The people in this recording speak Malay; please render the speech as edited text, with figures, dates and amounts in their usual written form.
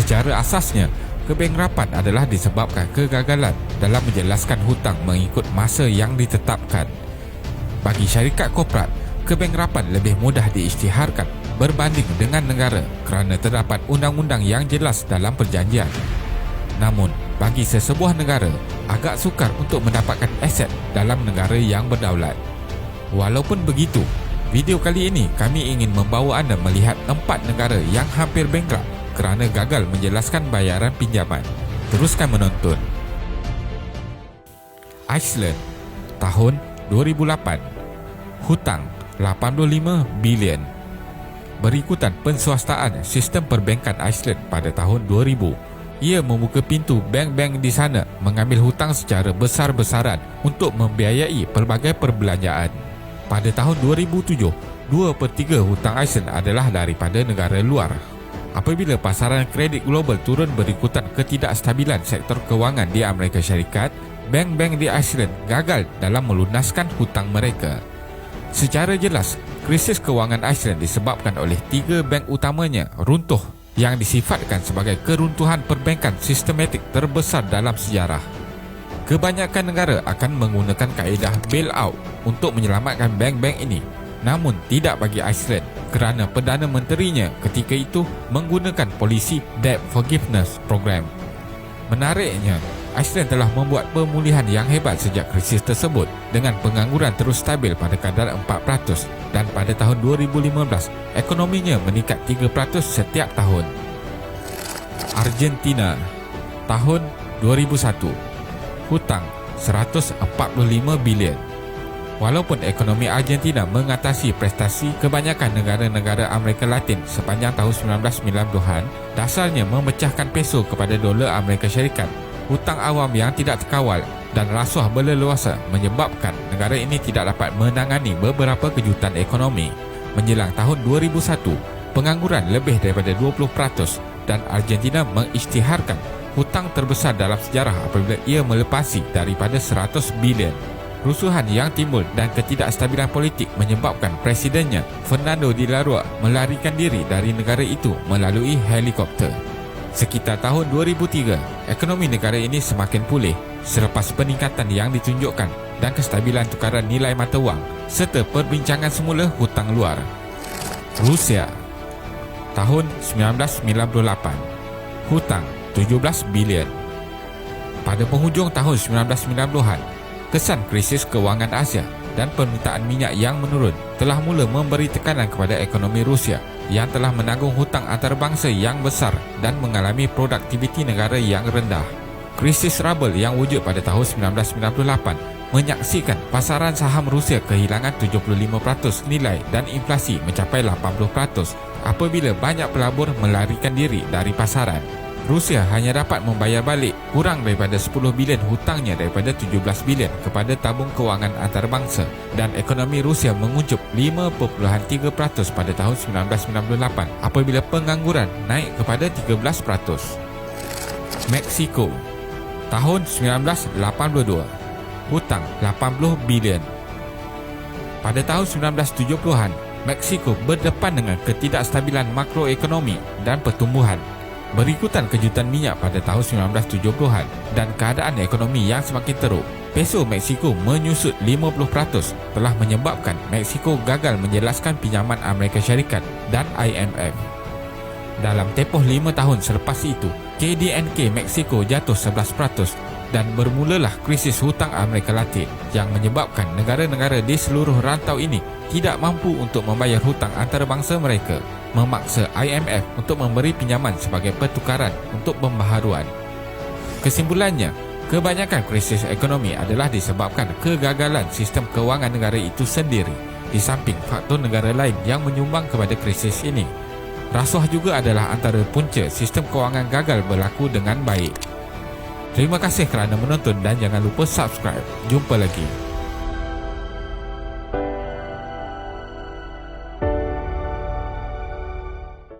Secara asasnya, kebankrapan adalah disebabkan kegagalan dalam menjelaskan hutang mengikut masa yang ditetapkan. Bagi syarikat korporat, kebankrapan lebih mudah diisytiharkan berbanding dengan negara kerana terdapat undang-undang yang jelas dalam perjanjian. Namun, bagi sesebuah negara, agak sukar untuk mendapatkan aset dalam negara yang berdaulat. Walaupun begitu, video kali ini kami ingin membawa anda melihat 4 negara yang hampir bankrupt kerana gagal menjelaskan bayaran pinjaman. Teruskan menonton. Iceland, tahun 2008. Hutang 85 bilion. Berikutan penswastaan sistem perbankan Iceland pada tahun 2000, ia membuka pintu bank-bank di sana mengambil hutang secara besar-besaran untuk membiayai pelbagai perbelanjaan. Pada tahun 2007, 2/3 hutang Iceland adalah daripada negara luar. Apabila pasaran kredit global turun berikutan ketidakstabilan sektor kewangan di Amerika Syarikat, bank-bank di Iceland gagal dalam melunaskan hutang mereka. Secara jelas, krisis kewangan Iceland disebabkan oleh 3 bank utamanya runtuh yang disifatkan sebagai keruntuhan perbankan sistematik terbesar dalam sejarah. Kebanyakan negara akan menggunakan kaedah bailout untuk menyelamatkan bank-bank ini, namun tidak bagi Iceland kerana Perdana Menterinya ketika itu menggunakan polisi Debt Forgiveness Program. Menariknya, Iceland telah membuat pemulihan yang hebat sejak krisis tersebut dengan pengangguran terus stabil pada kadar 4% dan pada tahun 2015 ekonominya meningkat 3% setiap tahun. Argentina, tahun 2001. Hutang 145 bilion. Walaupun ekonomi Argentina mengatasi prestasi kebanyakan negara-negara Amerika Latin sepanjang tahun 1990-an, dasarnya memecahkan peso kepada dolar Amerika Syarikat, hutang awam yang tidak terkawal dan rasuah berleluasa menyebabkan negara ini tidak dapat menangani beberapa kejutan ekonomi. Menjelang tahun 2001, pengangguran lebih daripada 20% dan Argentina mengisytiharkan hutang terbesar dalam sejarah apabila ia melepasi daripada 100 bilion. Rusuhan yang timbul dan ketidakstabilan politik menyebabkan presidennya, Fernando de la Rúa, melarikan diri dari negara itu melalui helikopter. Sekitar tahun 2003, ekonomi negara ini semakin pulih selepas peningkatan yang ditunjukkan dan kestabilan tukaran nilai mata wang serta perbincangan semula hutang luar. Rusia, tahun 1998. Hutang 17 bilion. Pada penghujung tahun 1990-an, kesan krisis kewangan Asia dan permintaan minyak yang menurun telah mula memberi tekanan kepada ekonomi Rusia yang telah menanggung hutang antarabangsa yang besar dan mengalami produktiviti negara yang rendah. Krisis rubel yang wujud pada tahun 1998 menyaksikan pasaran saham Rusia kehilangan 75% nilai dan inflasi mencapai 80% apabila banyak pelabur melarikan diri dari pasaran. Rusia hanya dapat membayar balik kurang daripada 10 bilion hutangnya daripada 17 bilion kepada tabung kewangan antarabangsa dan ekonomi Rusia menguncup 5.3% pada tahun 1998 apabila pengangguran naik kepada 13%. Meksiko, tahun 1982. Hutang 80 bilion. Pada tahun 1970-an, Meksiko berdepan dengan ketidakstabilan makroekonomi dan pertumbuhan. Berikutan kejutan minyak pada tahun 1970-an dan keadaan ekonomi yang semakin teruk, peso Meksiko menyusut 50% telah menyebabkan Meksiko gagal menjelaskan pinjaman Amerika Syarikat dan IMF. Dalam tempoh 5 tahun selepas itu, KDNK Meksiko jatuh 11% dan bermulalah krisis hutang Amerika Latin yang menyebabkan negara-negara di seluruh rantau ini tidak mampu untuk membayar hutang antarabangsa mereka, memaksa IMF untuk memberi pinjaman sebagai pertukaran untuk pembaharuan. Kesimpulannya, kebanyakan krisis ekonomi adalah disebabkan kegagalan sistem kewangan negara itu sendiri, di samping faktor negara lain yang menyumbang kepada krisis ini. Rasuah juga adalah antara punca sistem kewangan gagal berlaku dengan baik. Terima kasih kerana menonton dan jangan lupa subscribe. Jumpa lagi.